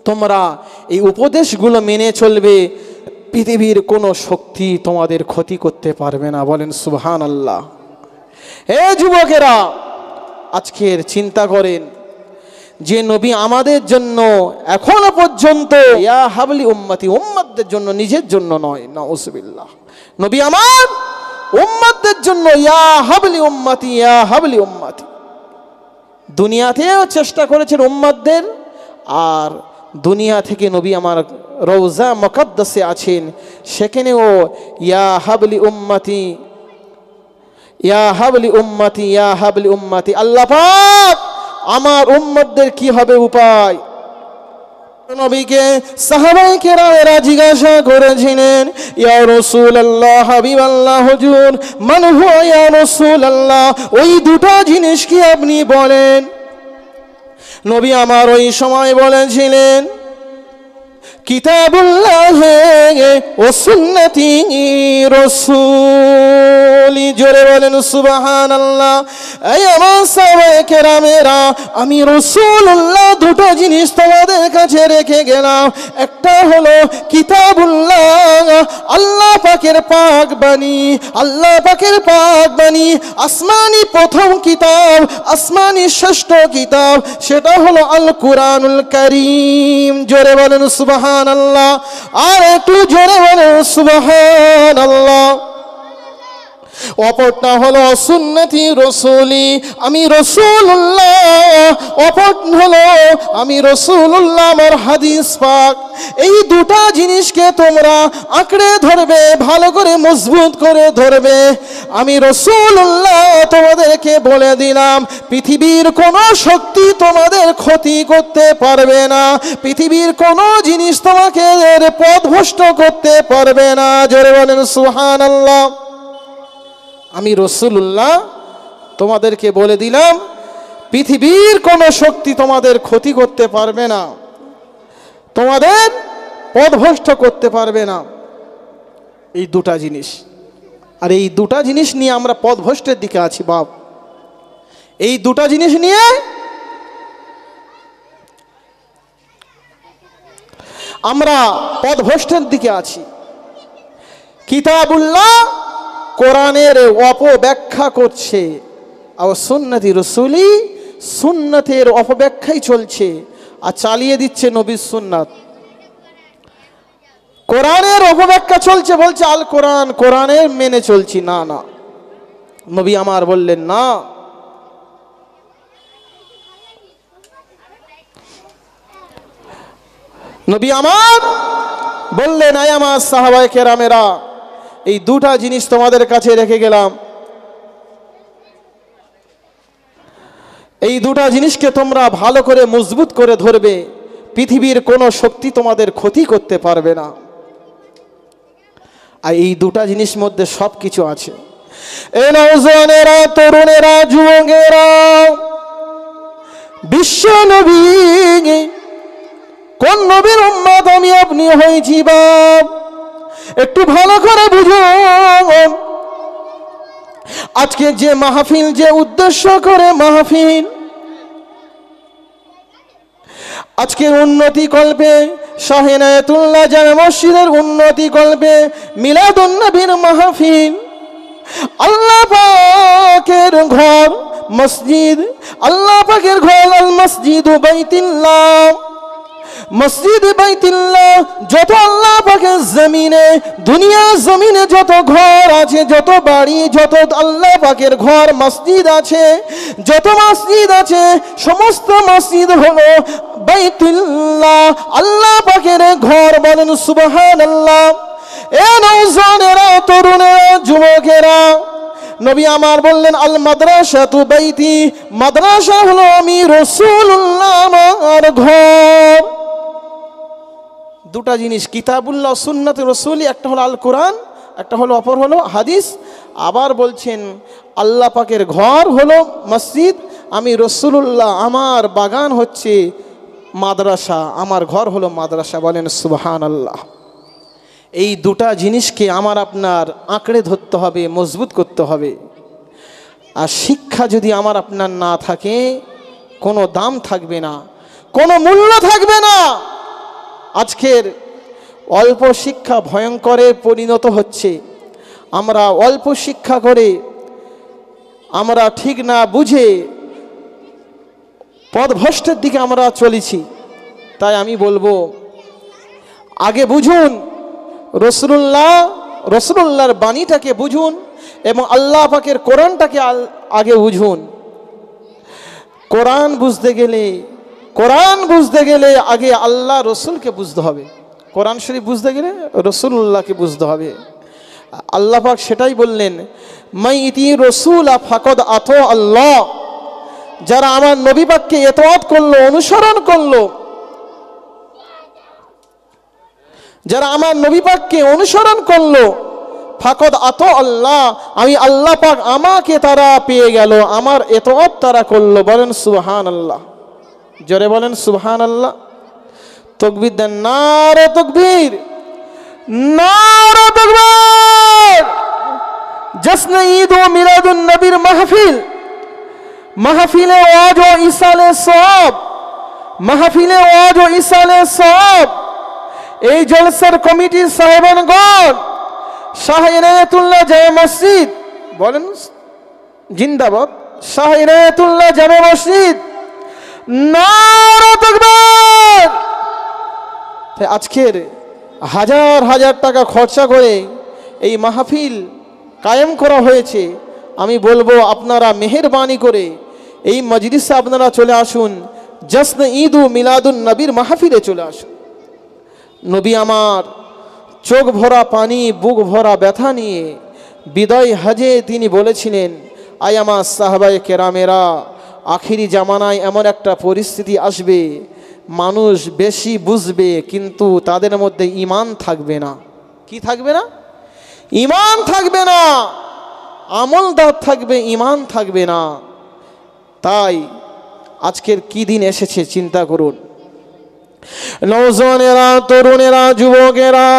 তোমরা এই উপদেশগুলো মেনে চলবে, পৃথিবীর কোনো শক্তি তোমাদের ক্ষতি করতে পারবে না। বলেন সুবহানাল্লাহ। হে যুবকেরা, আজকের চিন্তা করেন যে নবী আমাদের জন্য এখনো পর্যন্ত ইয়া হাবলি উম্মতি, উম্মতদের জন্য, নিজের জন্য নয়, নাউজুবিল্লাহ, নবী আমার উম্মতদের জন্য ইয়া হাবলি উম্মতি, ইয়া হাবলি উম্মতি। দুনিয়াতেও চেষ্টা করেছেন উম্মতদের, আর দুনিয়া থেকে নবী আমার রওজা মুকদ্দাসে আছেন, সেখানেও ইয়া হাবলি উম্মতি, ইয়া হাবলি উম্মতি, ইয়া হাবলি উম্মতি। আল্লাহ পাক আমার উম্মতদের কি হবে উপায়? নবীকে সাহাবায়ে কেরামেরা জিজ্ঞাসা করেছিলেন, ইয়া রাসূলুল্লাহ, হাবিবাল্লাহ, হুজুর, মান হুয়া ইয়া রাসূলুল্লাহ, ওই দুটো জিনিস কি আপনি বলেন? নবী আমার ওই সময় বলেছিলেন, কিতাবুল্লাহ ও সুন্নতি রাসূলি। জোরে বলেন সুবহানাল্লাহ। এই আমার সাহাবায়ে কেরামেরা, আমি রাসূলুল্লাহ দুটো জিনিস তোমাদের কাছে রেখে গেলাম। একটা হলো কিতাবুল্লাহ, আল্লাহ পাকের পাক বাণী, আল্লাহ পাকের পাক বাণী, আসমানি প্রথম কিতাব, আসমানি শ্রেষ্ঠ কিতাব, সেটা হলো আল কুরআনুল কারীম। জোরে বলেন সুবহানাল্লাহ। আর একটু জোরে বলেন সুবহানাল্লাহ। অপরটা হলো সুন্নতি রাসূলি, আমি রাসূলুল্লাহ। অপর হলো আমি রাসূলুল্লাহ, আমার হাদিস পাক। এই দুটো জিনিসকে তোমরা আঁকড়ে ধরবে, ভালো করে মজবুত করে ধরবে। আমি রাসূলুল্লাহ তোমাদেরকে বলে দিলাম, পৃথিবীর কোনো শক্তি তোমাদের ক্ষতি করতে পারবে না, পৃথিবীর কোনো জিনিস তোমাকে পথভ্রষ্ট করতে পারবে না। জোরে বলেন সুবহানাল্লাহ। আমি রাসূলুল্লাহ তোমাদেরকে বলে দিলাম, পৃথিবীর কোনো শক্তি তোমাদের ক্ষতি করতে পারবে না, তোমাদের পথভ্রষ্ট করতে পারবে না। এই দুটা জিনিস, আর এই দুটা জিনিস নিয়ে আমরা পথভ্রষ্টের দিকে আছি বাপ। এই দুটা জিনিস নিয়ে আমরা পথভ্রষ্টের দিকে আছি। কিতাবুল্লাহ কোরআনের অপব্যাখ্যা করছে, আর সুন্নতি রাসূলি সুন্নতের অপব্যাখ্যাই চলছে, আর চালিয়ে দিচ্ছে নবীর সুন্নাত। কোরআনের অপব্যাখ্যা চলছে, বলছে আল কোরআন, কোরআনের মেনে চলছি। না না, নবী আমার বললেন না। নবী আমার বললেন, আয় আমার সাহাবায়ে কেরামেরা, এই দুটা জিনিস তোমাদের কাছে রেখে গেলাম, এই দুটা জিনিসকে তোমরা ভালো করে মজবুত করে ধরবে, পৃথিবীর কোনো শক্তি তোমাদের ক্ষতি করতে পারবে না। আর এই দুটা জিনিস মধ্যে সব কিছু আছে। এ নওজওয়ানেরা, তরুণেরা, যুবকেরা, বিশ্ব নবী কোন নবীর উম্মত আমি আপনি হয়েছি বাপ, একটু ভালো করে বুঝুন। আজকে যে মাহফিল, যে উদ্দেশ্য করে মাহফিল, আজকে উন্নতি কল্পে শাহ ইনায়েতুল্লাহ জামে মসজিদের উন্নতি কল্পে মিলাদুন নবীর মাহফিল, আল্লাহ পাকের ঘর মসজিদ, আল্লাহ পাকের ঘর আল মসজিদ বাইতুল্লাহ, মসজিদ বাইতুল্লাহ, যত আল্লাহ পাকের জমিনে, দুনিয়া জমিনে যত ঘর আছে, যত বাড়ি, যত আল্লাহ পাকের ঘর মসজিদ আছে, যত মসজিদ আছে, সমস্ত মসজিদ হলো বাইতুল্লাহ, আল্লাহ পাকের ঘর। বলেন সুবহানাল্লাহ। এ নওজওয়ানেরা, তরুণেরা, যুবকেরা, নবী আমার বললেন আল মাদ্রাসাতু বাইতি, মাদ্রাসা হলো আমি রাসূলুল্লাহ আমার ঘর। দুটা জিনিস, কিতাবুল্লাহ, সুন্নাত রাসূলি, একটা হলো আল কোরআন, একটা হলো অপর হলো হাদিস। আবার বলছেন আল্লাহ পাকের ঘর হলো মসজিদ, আমি রাসূলুল্লাহ, আমার বাগান হচ্ছে মাদ্রাসা, আমার ঘর হলো মাদ্রাসা। বলেন সুবহানাল্লাহ। এই দুটা জিনিসকে আমার আপনার আঁকড়ে ধরতে হবে, মজবুত করতে হবে। আর শিক্ষা যদি আমার আপনার না থাকে, কোনো দাম থাকবে না, কোনো মূল্য থাকবে না। আজকের অল্প শিক্ষা ভয়ঙ্করে পরিণত হচ্ছে। আমরা অল্প শিক্ষা করে আমরা ঠিক না বুঝে পথভ্রষ্টের দিকে আমরা চলেছি। তাই আমি বলবো, আগে বুঝুন রসুলুল্লাহর বাণীটাকে বুঝুন এবং আল্লাহ পাকের কোরআনটাকে আগে বুঝুন। কোরআন বুঝতে গেলে আগে আল্লাহ রসুলকে বুঝতে হবে। কোরআন শরীফ বুঝতে গেলে রসুলুল্লাহকে বুঝতে হবে। আল্লাহ পাক সেটাই বললেন, মাই ইতি রসুল ফাকদ আতো আল্লাহ, যারা আমার নবী পাককে ইতাআত করলো, অনুসরণ করলো, যারা আমার নবী পাককে অনুসরণ করলো, ফাকদ আতো আল্লাহ, আমি আল্লাহ পাক আমাকে তারা পেয়ে গেল, আমার ইতাআত তারা করলো। বলেন সুবহানাল্লাহ, জোরে বলেন সুবহানাল্লাহ। তাকবীর দেন, নারে তাকবীর, নারে তাকবীর। জশ্ন ঈদ ও মিলাদুন নবীর মাহফিলে ওয়াজ ও ইসালে সওয়াব, মাহফিলে ওয়াজ ও ইসালে সওয়াব। এই জলসার কমিটির সাহেবানগণ, শাহ ইনায়াতুল্লাহ জামে মসজিদ, বলেন জিন্দাবাদ, শাহ ইনায়াতুল্লাহ জামে মসজিদ, নারে তাকবীর। আজকের হাজার হাজার টাকা খরচা করে এই মাহফিল কায়েম করা হয়েছে। আমি বলবো আপনারা মেহেরবানি করে এই মজলিসে আপনারা চলে আসুন, জশ্ন ঈদ ও মিলাদুন নবীর মাহফিলে চলে আসুন। নবী আমার চোখ ভরা পানি, বুক ভরা ব্যথা নিয়ে বিদায় হজে তিনি বলেছিলেন, আয় আমার সাহাবায়ে কেরামেরা, আখিরি জামানায় এমন একটা পরিস্থিতি আসবে, মানুষ বেশি বুঝবে কিন্তু তাদের মধ্যে ঈমান থাকবে না। কি থাকবে না? ঈমান থাকবে না। আমলদার থাকবে, ঈমান থাকবে না। তাই আজকের কি দিন এসেছে চিন্তা করুন। নওজওয়ানেরা, তরুণেরা, যুবকেরা,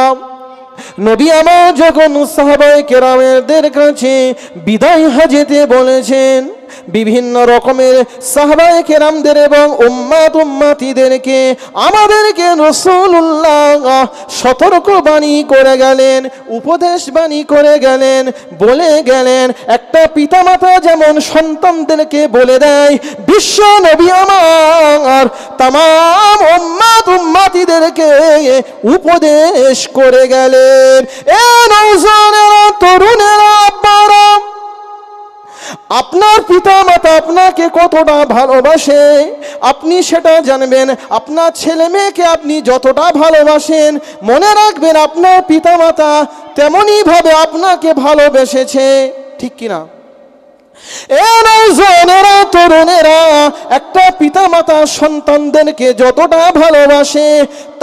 নবী আমার যখন সাহাবায়ে কেরামদের কাছে বিদায় হজেতে বলেছেন, বিভিন্ন রকমের সাহাবায়ে কেরামদের এবং উম্মাতিদেরকে আমাদেরকে রাসূলুল্লাহ সতর্ক বাণী করে গেলেন, উপদেশ বাণী করে গেলেন, বলে গেলেন, একটা পিতামাতা যেমন সন্তানদেরকে বলে দেয়, বিশ্ব নবী আমার তামাম উম্মাতিদেরকে উপদেশ করে গেলেন। এ নওজওয়ানেরা, তরুণেরা, আব্বারা, আপনার পিতা মাতা আপনাকে কতটা ভালোবাসে আপনি সেটা জানবেন। আপনার ছেলে মেয়েকে আপনি যতটা ভালোবাসেন, মনে রাখবেন আপনার পিতা মাতা তেমনই ভাবে আপনাকে ভালোবেসেছে। ঠিক কিনা? এ নওজওয়ানেরা, তরুণেরা, একটা পিতা মাতা সন্তানদেরকে যতটা ভালোবাসে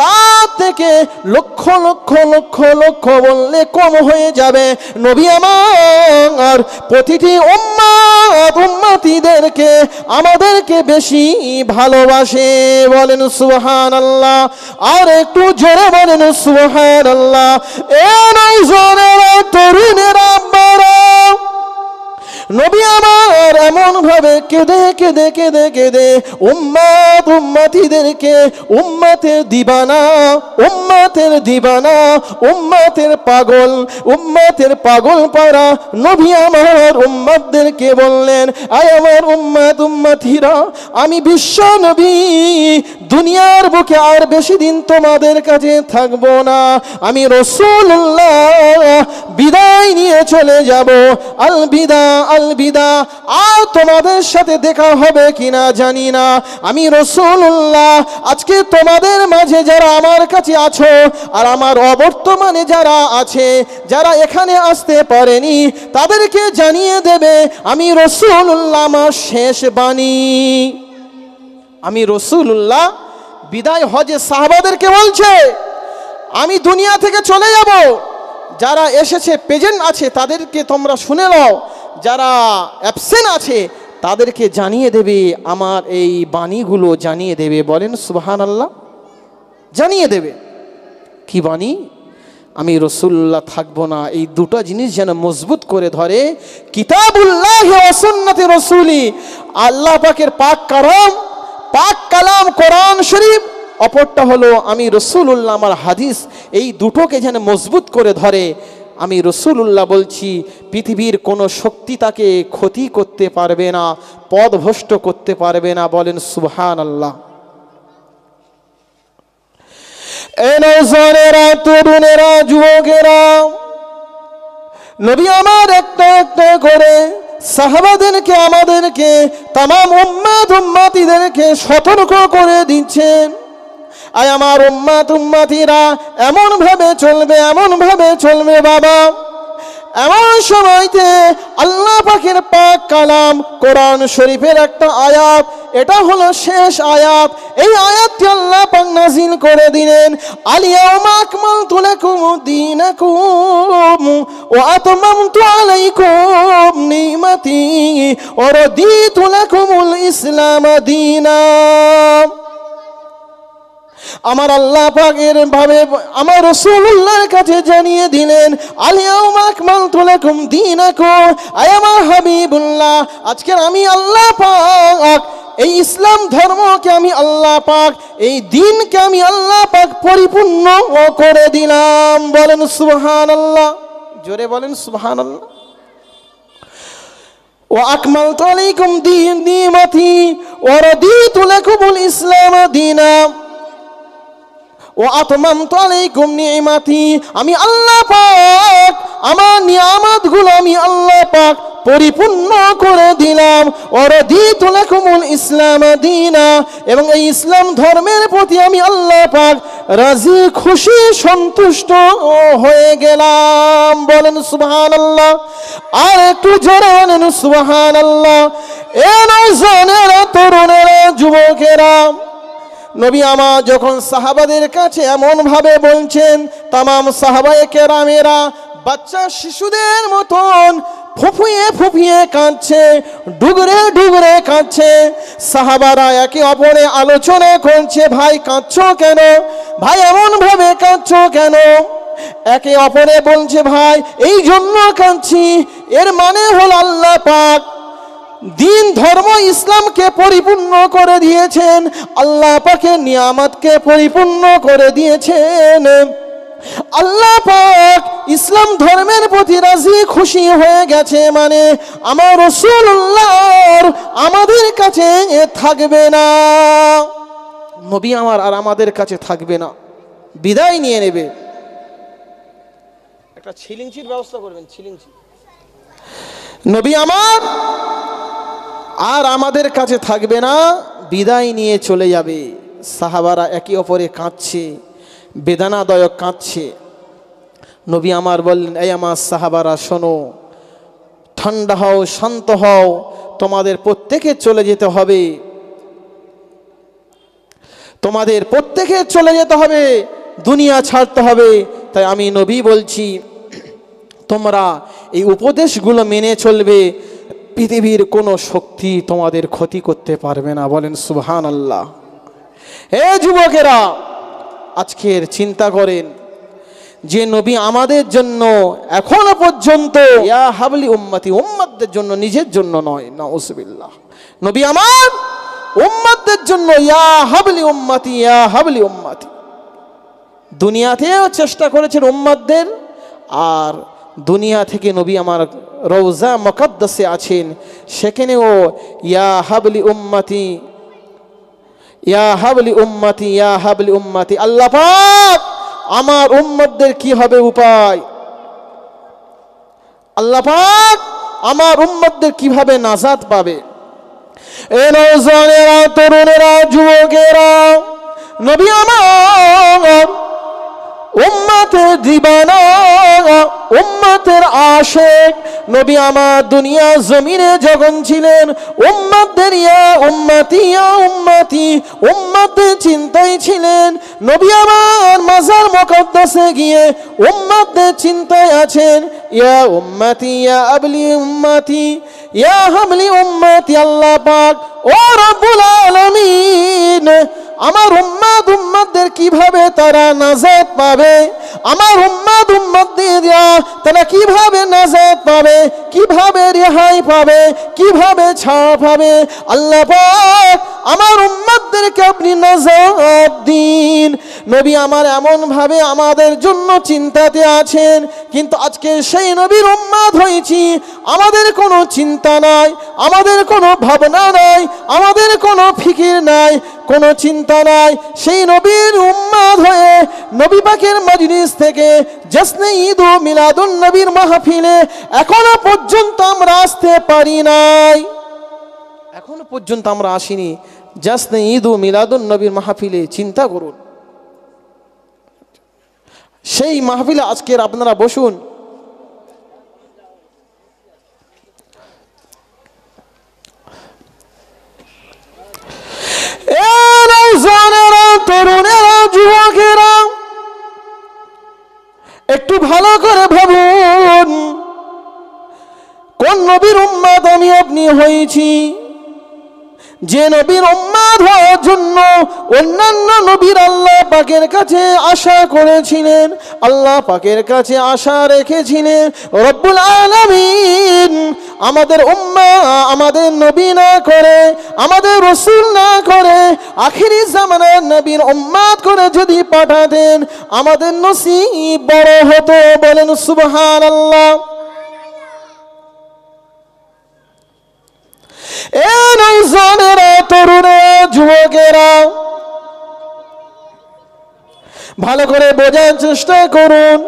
তার থেকে লক্ষ লক্ষ লক্ষ লক্ষ বললে কম হয়ে যাবে। নবী আমার প্রতিটি উম্মতিদেরকে আমাদেরকে বেশি ভালোবাসে। বলেন সুবহানাল্লাহ, আর একটু জোরে বলেন সুবহানাল্লাহ। এ নওজওয়ানেরা, তরুণেরা, আব্বারা, নবী আমার এমন ভাবে কেঁদে কেঁদে কেঁদে কেঁদে উম্মতিদেরকে উম্মতের দিবানা, উম্মতের পাগল পারা নবী আমার উম্মতদেরকে বললেন, আয় আমার উম্মতিরা, আমি বিশ্ব নবী দুনিয়ার বুকে আর বেশি দিন তোমাদের কাছে থাকবো না। আমি রাসূলুল্লাহ বিদায় নিয়ে চলে যাব। আলবিদা, আলবিদা। আর তোমাদের সাথে দেখা হবে কিনা জানি না। আমি রাসূলুল্লাহ আজকে তোমাদের মাঝে যারা আমার কাছে আছো আর আমার অবর্তমানে যারা আছে, যারা এখানে আসতে পারেনি, তাদেরকে জানিয়ে দেবে আমি রাসূলুল্লাহ আমার শেষ বাণী। আমি রাসূলুল্লাহ বিদায় হজে সাহাবাদেরকে বলছে, আমি দুনিয়া থেকে চলে যাব। যারা এসেছে প্রেজেন্ট আছে তাদেরকে তোমরা শুনে নাও, যারা অ্যাবসেন্ট আছে তাদেরকে জানিয়ে দেবে, আমার এই বাণীগুলো জানিয়ে দেবে। বলেন সুবহানাল্লাহ। জানিয়ে দেবে কি বাণী? আমি রাসূলুল্লাহ থাকবো না। এই দুটো জিনিস যেন মজবুত করে ধরে, কিতাবুল্লাহ ওয়া সুন্নতি রাসূলি, আল্লাহ পাকের পাক কালাম কোরআন শরীফ অপরটা হলো আমি রসুলুল্লাহ, আমার হাদিস, এই দুটোকে যেন মজবুত করে ধরে। আমি রসুলুল্লাহ বলছি, পৃথিবীর কোনো শক্তি তাকে ক্ষতি করতে পারবে না, পথভ্রষ্ট করতে পারবে না। বলেন সুবহানাল্লাহ। এই নওজওয়ানেরা, তরুণেরা, যুবকেরা, নবী আমার একটা একটা করে সাহাবাদেরকে, আমাদেরকে, তামাম উম্মতিদেরকে সতর্ক করে দিচ্ছেন, আয় আমার উম্মতিরা এমন ভাবে চলবে, এমন ভাবে চলবে বাবা। এমন সময়তে আল্লাহ পাকের পাক কালাম কোরআন শরীফের একটা আয়াত, এটা হলো শেষ আয়াত। এই আয়াতটি আল্লাহ পাক নাজিল করে দিলেন, আল-ইয়াওমা আকমালতু লাকুম দীনাকুম ওয়া আতমামতু আলাইকুম নি'মাতি ওয়া রাদিতু লাকুমুল ইসলাম দীনা। আমার আল্লাহ পাকের ভাবে আমার রাসূলুল্লাহর কাছে জানিয়ে দিলেন, আল-ইয়াওমা আকমালতু লাকুম দীনাকুম, আয় আমার হাবিবুল্লাহ, আজকে আমি আল্লাহ পাক এই ইসলাম ধর্মকে, আমি আল্লাহ পাক এই দ্বীনকে আমি আল্লাহ পাক পরিপূর্ণ করে দিলাম। বলেন সুবহানাল্লাহ, জোরে বলেন সুবহানাল্লাহ। ওয়া আকমালতু আলাইকুম নি'মাতি ওয়া রাদিতু লাকুমুল ইসলাম দীনা ও আতমামতু আলাইকুম নি'মাতি, আমি আল্লাহ পাক আমার নিয়ামতগুলো আমি আল্লাহ পাক পরিপূর্ণ করে দিলাম। ও রাদিতু লাকুমুল ইসলাম দীনা, এবং এই ইসলাম ধর্মের প্রতি আমি আল্লাহ পাক রাজি, খুশি, সন্তুষ্ট হয়ে গেলাম। বলেন সুবহানাল্লাহ, আর একটু জোরে বলেন সুবহানাল্লাহ। এ নওজওয়ানেরা, তরুণেরা, যুবকেরা, নবী আমার যখন সাহাবাদের কাছে এমন ভাবে বলছেন, তামাম সাহাবায়ে কেরামেরা বাচ্চা শিশুদের মতন ফুফিয়ে ফুফিয়ে কাঁদছে, ডুগরে ডুগরে কাঁদছে। সাহাবারা একে অপরে আলোচনা করছে, ভাই কাঁদছো কেন, ভাই এমন ভাবে কাঁদছো কেন? একে অপরে বলছে, ভাই এই জন্য কাঁদছি, এর মানে হল আল্লাহ পাক দিন ধর্ম ইসলামকে পরিপূর্ণ করে দিয়েছেন, আল্লাহ পাকের নিয়ামতকে পরিপূর্ণ করে দিয়েছেন। আল্লাহ পাক ইসলাম ধর্মের প্রতি রাজি, খুশি হয়ে গেছে, মানে আমার রাসূলুল্লাহ আমাদের কাছে থাকবে না, নবী আমার আর আমাদের কাছে থাকবে না, বিদায় নিয়ে নেবে। একটা ছিলিংচির ব্যবস্থা করবেন, ছিলিংচি। নবী আমার আর আমাদের কাছে থাকবে না, বিদায় নিয়ে চলে যাবে। সাহাবারা একে অপরে কাঁদছে, বেদনাদায়ক কাঁদছে। নবী আমার বললেন, এই আমার সাহাবারা শোনো, ঠান্ডা হও, শান্ত হও, তোমাদের প্রত্যেকে চলে যেতে হবে, তোমাদের প্রত্যেকে চলে যেতে হবে, দুনিয়া ছাড়তে হবে। তাই আমি নবী বলছি, তোমরা এই উপদেশগুলো মেনে চলবে, পৃথিবীর কোনো শক্তি তোমাদের ক্ষতি করতে পারবে না। বলেন সুবহানাল্লাহ। হে যুবকেরা, আজকের চিন্তা করেন যে নবী আমাদের জন্য এখনো পর্যন্ত ইয়া হাবলি উম্মতি, উম্মতদের জন্য, নিজের জন্য নয়, নাউজুবিল্লাহ, নবী আমার উম্মতদের জন্য ইয়া হাবলি উম্মতি, ইয়া হাবলি উম্মতি। দুনিয়াতেও চেষ্টা করেছেন উম্মতদের, আর দুনিয়া থেকে নবী আমার রওজা মুকদ্দাসে আছেন, সেখানেও ইয়া হাবলি উম্মতি, ইয়া হাবলি উম্মতি, ইয়া হাবলি উম্মতি। আল্লাহ পাক আমার উম্মতদের কি হবে উপায়, আল্লাহ পাক আমার উম্মতদের কিভাবে নাজাত পাবে। এ নওজওয়ানেরা, তরুণেরা, যুবকেরা, নবী আমার উম্মতের দিবানা, উম্মতের আশিক, নবী আমার দুনিয়া জমিনে যখন ছিলেন উম্মতদের ইয়া উম্মতি, ইয়া উম্মতি, উম্মতের চিন্তায় ছিলেন। নবী আমার মাজার মুকদ্দাসে গিয়ে উম্মতদের চিন্তায় আছেন, ইয়া উম্মতি, ইয়া আবলি উম্মতি, ইয়া হাবলি উম্মতি। আল্লাহ পাক ও রব্বুল আলামিন আমার উম্মতদের কিভাবে তারা নাজাত পাবে, আমার উম্মতরা তারা কিভাবে নাজাত পাবে, কিভাবে রেহাই পাবে, কিভাবে ছাড় পাবে। আল্লাহ পাক আমার উম্মতদেরকে আপনি নাজাত দিন। নবী আমার এমন ভাবে আমাদের জন্য চিন্তাতে আছেন, কিন্তু আজকে সেই নবীর উম্মত হয়েছি, আমাদের কোনো চিন্তা নাই, আমাদের কোনো ভাবনা নাই, আমাদের কোনো ফিকির নাই, কোনো চিন্তা নাই। সেই নবীর উম্মত হয়ে নবী পাকের মজলিস থেকে জশ্নে ঈদ ও মিলাদুন নবীর মাহফিলে এখনো পর্যন্ত আমরা আসতে পারি নাই, এখনো পর্যন্ত আমরা আসিনি। জশ্নে ঈদ ও মিলাদুন নবীর মাহফিলে চিন্তা করুন, সেই মাহফিলে আজকের আপনারা বসুন। তরুণেরা, যুবকেরা, একটু ভালো করে ভাবুন, কোন নবীর উম্মত আমি আপনি হয়েছি, যে নবীর উম্মত হওয়ার জন্য অন্যান্য নবীর আল্লাহ পাকের কাছে আশা করেছিলেন, আল্লাহ পাকের কাছে আশা রেখেছিলেন। রব্বুল আলামিন আমাদের উম্মাহ, আমাদের নবী না করে, আমাদের রাসূল না করে, আখিরি জামানার নবীর উম্মত করে যদি পাঠাতেন, আমাদের নসিব বড় হতো। বলেন সুবহানাল্লাহ। এ নওজওয়ানেরা, তরুণেরা, যুবকেরা, ভালো করে বোঝার চেষ্টা করুন।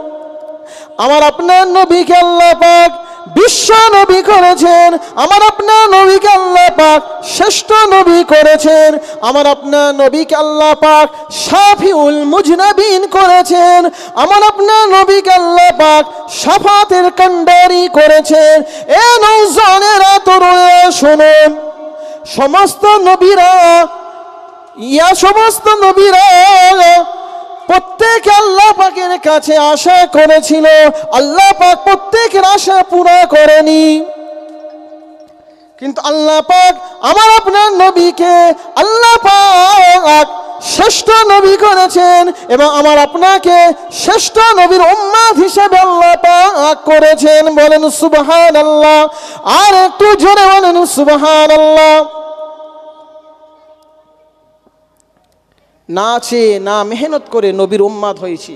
আমার আপনার নবীকে আল্লাহ পাক বিশ্ব নবী করেছেন, আমার আপনার নবীকে আল্লাহ পাক শ্রেষ্ঠ নবী করেছেন, আমার আপনার নবীকে আল্লাহ পাক শাফিউল মুজনাবিন করেছেন, আমার আপনার নবীকে আল্লাহ পাক শাফাতের কান্ডারি করেছেন। এ নওজওয়ানেরা, তরুণেরা, শুনুন, সমস্ত নবীরা, সমস্ত নবীরা প্রত্যেক আল্লাহ পাকের কাছে আশা করেছিল, আল্লাহ পাক প্রত্যেকের আশা পুরা করেনি। কিন্তু আল্লাহ পাক আমার আপনার নবীকে আল্লাহ পাক শ্রেষ্ঠ নবী করেছেন, এবং আমার আপনাকে শ্রেষ্ঠ নবীর উম্মত হিসেবে আল্লাহ পাক করেছেন। বলেন সুবহানাল্লাহ। আর একটু জোরে বলেন সুবহানাল্লাহ। না চেয়ে না মেহনত করে নবীর উম্মত হয়েছি।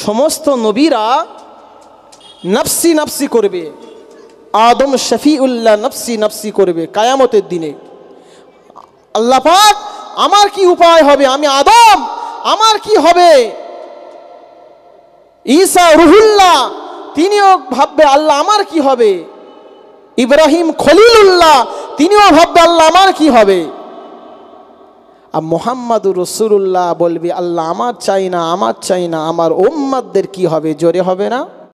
সমস্ত নবীরা নফসি নফসি করবে, আদম শফিউল্লাহ নফসি নফসি করবে কিয়ামতের দিনে। আল্লাহ পাক আমার কি উপায় হবে, আমি আদম, আমার কি হবে? ঈসা রুহুল্লাহ তিনিও ভাববে আল্লাহ আমার কি হবে। ইব্রাহিম খলিলুল্লাহ তিনিও ভাববে আল্লাহ আমার কি হবে। আর মুহাম্মাদুর রাসূলুল্লাহ বলবে আল্লাহ আমার চাই না, আমার চাই না, আমার উম্মতদের কি হবে। জোরে হবে না?